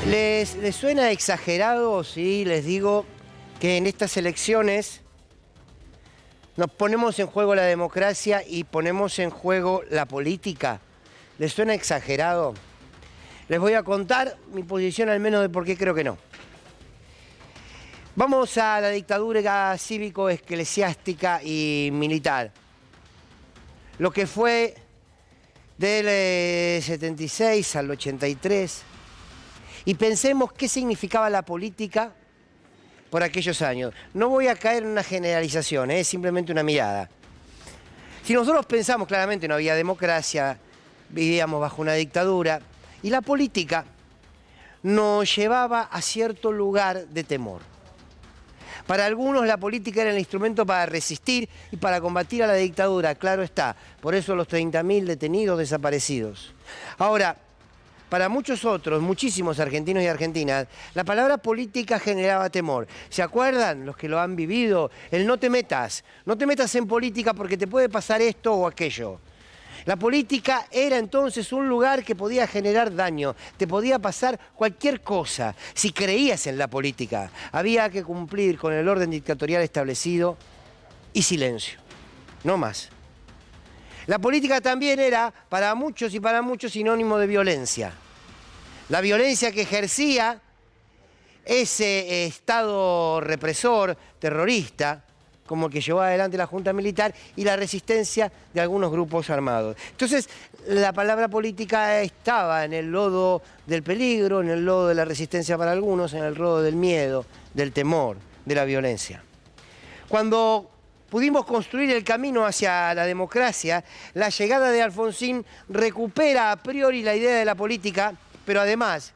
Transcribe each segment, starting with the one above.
¿Les suena exagerado si les digo que en estas elecciones nos ponemos en juego la democracia y ponemos en juego la política? ¿Les suena exagerado? Les voy a contar mi posición, al menos de por qué creo que no. Vamos a la dictadura cívico-eclesiástica y militar. Lo que fue del 76 al 83. Y pensemos qué significaba la política por aquellos años. No voy a caer en una generalización, es simplemente una mirada. Si nosotros pensamos, claramente no había democracia, vivíamos bajo una dictadura, y la política nos llevaba a cierto lugar de temor. Para algunos la política era el instrumento para resistir y para combatir a la dictadura, claro está. Por eso los 30.000 detenidos desaparecidos. Ahora, para muchos otros, muchísimos argentinos y argentinas, la palabra política generaba temor. ¿Se acuerdan los que lo han vivido? El no te metas en política porque te puede pasar esto o aquello. La política era entonces un lugar que podía generar daño, te podía pasar cualquier cosa. Si creías en la política, había que cumplir con el orden dictatorial establecido y silencio, no más. La política también era, para muchos y para muchos, sinónimo de violencia. La violencia que ejercía ese Estado represor, terrorista, como el que llevó adelante la Junta Militar, y la resistencia de algunos grupos armados. Entonces, la palabra política estaba en el lodo del peligro, en el lodo de la resistencia para algunos, en el lodo del miedo, del temor, de la violencia. Cuando pudimos construir el camino hacia la democracia, la llegada de Alfonsín recupera a priori la idea de la política, pero además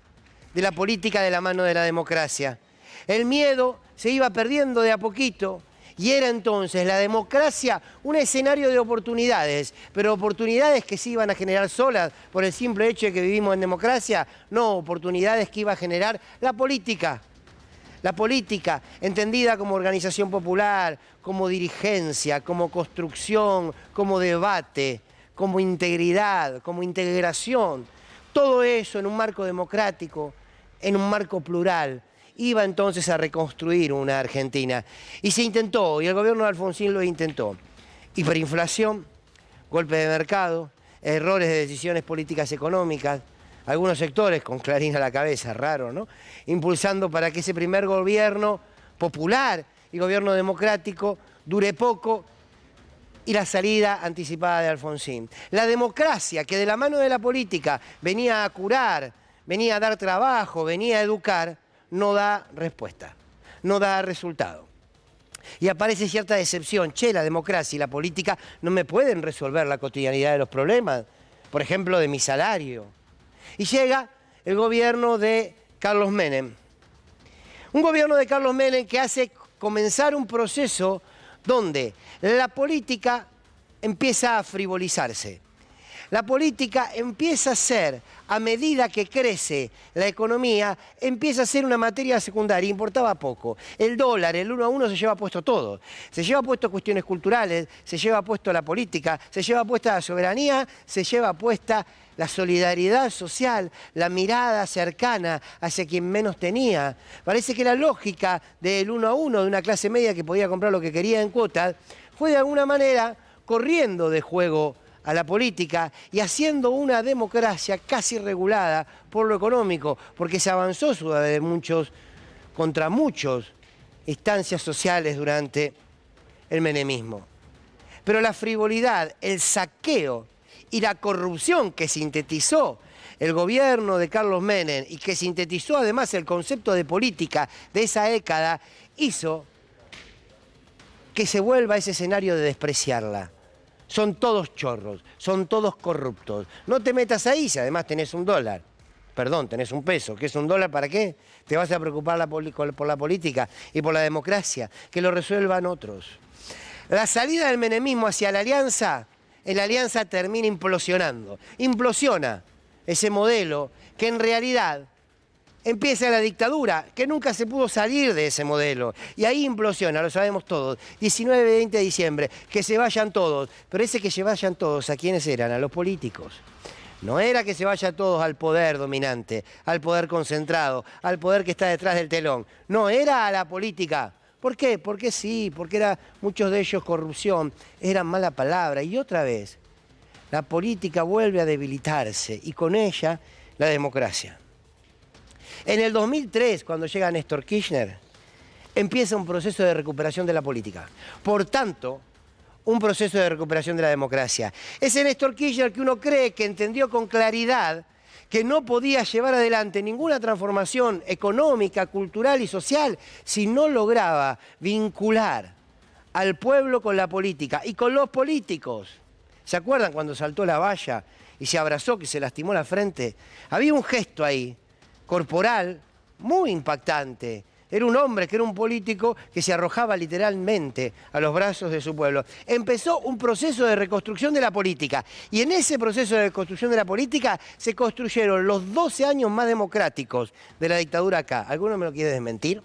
de la política de la mano de la democracia. El miedo se iba perdiendo de a poquito y era entonces la democracia un escenario de oportunidades, pero oportunidades que se iban a generar solas por el simple hecho de que vivimos en democracia, no, oportunidades que iba a generar la política. La política, entendida como organización popular, como dirigencia, como construcción, como debate, como integridad, como integración. Todo eso en un marco democrático, en un marco plural, iba entonces a reconstruir una Argentina. Y se intentó, y el gobierno de Alfonsín lo intentó. Hiperinflación, golpe de mercado, errores de decisiones políticas económicas, algunos sectores con Clarín a la cabeza, raro, ¿no? Impulsando para que ese primer gobierno popular y gobierno democrático dure poco, y la salida anticipada de Alfonsín. La democracia, que de la mano de la política venía a curar, venía a dar trabajo, venía a educar, no da respuesta, no da resultado. Y aparece cierta decepción. Che, la democracia y la política no me pueden resolver la cotidianidad de los problemas, por ejemplo, de mi salario. Y llega el gobierno de Carlos Menem. Un gobierno de Carlos Menem que hace comenzar un proceso donde la política empieza a frivolizarse. La política empieza a ser, a medida que crece la economía, empieza a ser una materia secundaria, importaba poco. El dólar, el 1 a 1 se lleva puesto todo. Se lleva puesto cuestiones culturales, se lleva puesto la política, se lleva puesta la soberanía, se lleva puesta la solidaridad social, la mirada cercana hacia quien menos tenía. Parece que la lógica del 1 a 1 de una clase media que podía comprar lo que quería en cuotas fue de alguna manera corriendo de juego a la política y haciendo una democracia casi regulada por lo económico, porque se avanzó de muchos contra muchos instancias sociales durante el menemismo. Pero la frivolidad, el saqueo y la corrupción que sintetizó el gobierno de Carlos Menem y que sintetizó además el concepto de política de esa década, hizo que se vuelva ese escenario de despreciarla. Son todos chorros, son todos corruptos. No te metas ahí si además tenés un dólar. Perdón, tenés un peso. ¿Qué es un dólar? ¿Para qué? Te vas a preocupar por la política y por la democracia. Que lo resuelvan otros. La salida del menemismo hacia la alianza, en la alianza termina implosionando. Implosiona ese modelo que en realidad empieza la dictadura, que nunca se pudo salir de ese modelo. Y ahí implosiona, lo sabemos todos. 19 y 20 de diciembre, que se vayan todos. Pero ese que se vayan todos, ¿a quiénes eran? A los políticos. No era que se vaya todos al poder dominante, al poder concentrado, al poder que está detrás del telón. No, era a la política. ¿Por qué? Porque sí, porque era muchos de ellos corrupción, era mala palabra. Y otra vez, la política vuelve a debilitarse y con ella la democracia. En el 2003, cuando llega Néstor Kirchner, empieza un proceso de recuperación de la política. Por tanto, un proceso de recuperación de la democracia. Ese Néstor Kirchner que uno cree que entendió con claridad que no podía llevar adelante ninguna transformación económica, cultural y social si no lograba vincular al pueblo con la política y con los políticos. ¿Se acuerdan cuando saltó la valla y se abrazó, que se lastimó la frente? Había un gesto ahí, corporal, muy impactante. Era un hombre que era un político que se arrojaba literalmente a los brazos de su pueblo. Empezó un proceso de reconstrucción de la política. Y en ese proceso de reconstrucción de la política se construyeron los 12 años más democráticos de la dictadura acá. ¿Alguno me lo quiere desmentir?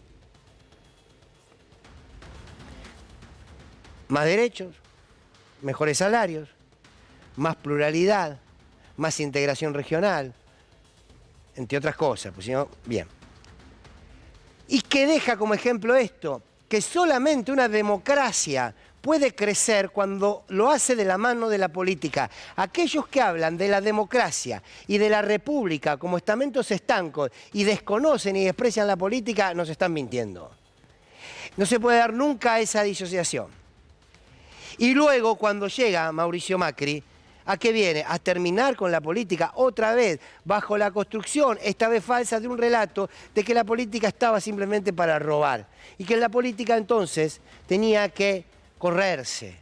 Más derechos, mejores salarios, más pluralidad, más integración regional, entre otras cosas. Pues si no, bien. ¿Y qué deja como ejemplo esto? Que solamente una democracia puede crecer cuando lo hace de la mano de la política. Aquellos que hablan de la democracia y de la república como estamentos estancos y desconocen y desprecian la política, nos están mintiendo. No se puede dar nunca esa disociación. Y luego, cuando llega Mauricio Macri, ¿a qué viene? A terminar con la política otra vez, bajo la construcción, esta vez falsa, de un relato de que la política estaba simplemente para robar. Y que la política entonces tenía que correrse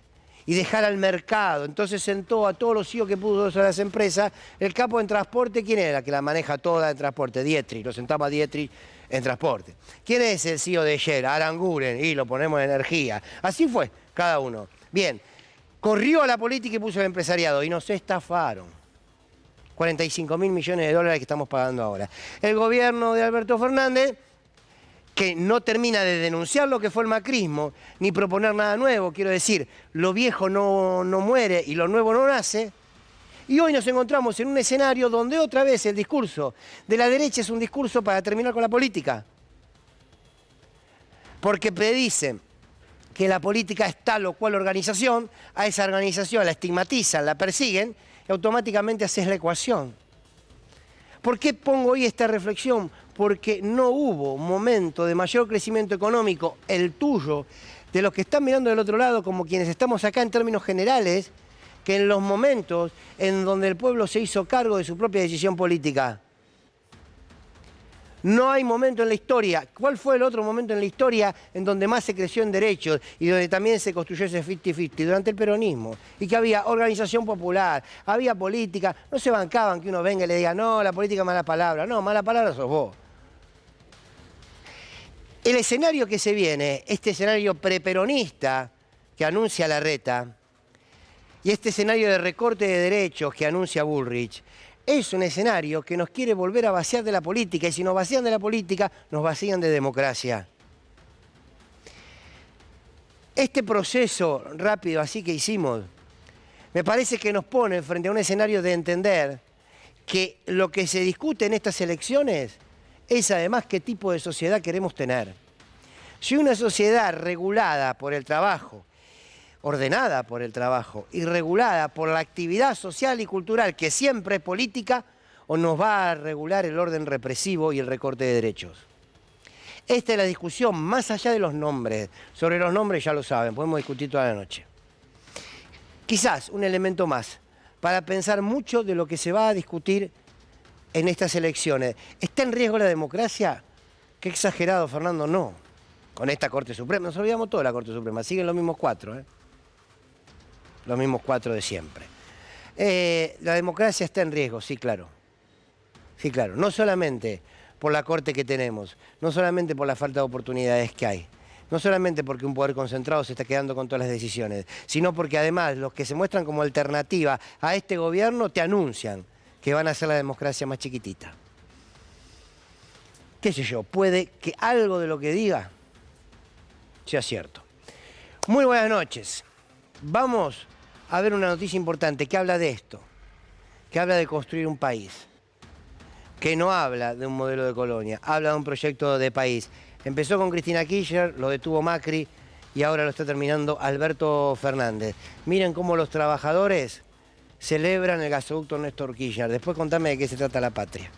y dejar al mercado. Entonces sentó a todos los CEOs que pudo de las empresas. El capo en transporte, ¿quién era? Que la maneja toda en transporte, Dietrich. Lo sentaba a Dietrich en transporte. ¿Quién es el CEO de Shell? Aranguren. Y lo ponemos en energía. Así fue, cada uno. Bien. Corrió a la política y puso al empresariado y nos estafaron. 45.000 millones de dólares que estamos pagando ahora. El gobierno de Alberto Fernández, que no termina de denunciar lo que fue el macrismo, ni proponer nada nuevo, quiero decir, lo viejo no muere y lo nuevo no nace. Y hoy nos encontramos en un escenario donde otra vez el discurso de la derecha es un discurso para terminar con la política. Porque predicen que la política es tal o cual organización, a esa organización la estigmatizan, la persiguen y automáticamente haces la ecuación. ¿Por qué pongo hoy esta reflexión? Porque no hubo momento de mayor crecimiento económico, el tuyo, de los que están mirando del otro lado, como quienes estamos acá en términos generales, que en los momentos en donde el pueblo se hizo cargo de su propia decisión política. No hay momento en la historia. ¿Cuál fue el otro momento en la historia en donde más se creció en derechos y donde también se construyó ese 50-50? Durante el peronismo. Y que había organización popular, había política. No se bancaban que uno venga y le diga, no, la política es mala palabra. No, mala palabra sos vos. El escenario que se viene, este escenario preperonista que anuncia Larreta y este escenario de recorte de derechos que anuncia Bullrich, es un escenario que nos quiere volver a vaciar de la política, y si nos vacían de la política, nos vacían de democracia. Este proceso rápido así que hicimos, me parece que nos pone frente a un escenario de entender que lo que se discute en estas elecciones es además qué tipo de sociedad queremos tener. Si una sociedad regulada por el trabajo, ordenada por el trabajo y regulada por la actividad social y cultural, que siempre es política, o nos va a regular el orden represivo y el recorte de derechos. Esta es la discusión, más allá de los nombres. Sobre los nombres ya lo saben, podemos discutir toda la noche. Quizás un elemento más, para pensar mucho de lo que se va a discutir en estas elecciones. ¿Está en riesgo la democracia? Qué exagerado, Fernando, no. Con esta Corte Suprema, nos olvidamos toda la Corte Suprema, siguen los mismos cuatro, los mismos cuatro de siempre. La democracia está en riesgo, sí, claro. Sí, claro. No solamente por la Corte que tenemos, no solamente por la falta de oportunidades que hay, no solamente porque un poder concentrado se está quedando con todas las decisiones, sino porque además los que se muestran como alternativa a este gobierno te anuncian que van a hacer la democracia más chiquitita. Qué sé yo, puede que algo de lo que diga sea cierto. Muy buenas noches. Vamos a ver una noticia importante que habla de esto. que habla de construir un país, que no habla de un modelo de colonia, habla de un proyecto de país. Empezó con Cristina Kirchner, lo detuvo Macri y ahora lo está terminando Alberto Fernández. Miren cómo los trabajadores celebran el gasoducto Néstor Kirchner. Después contame de qué se trata la patria.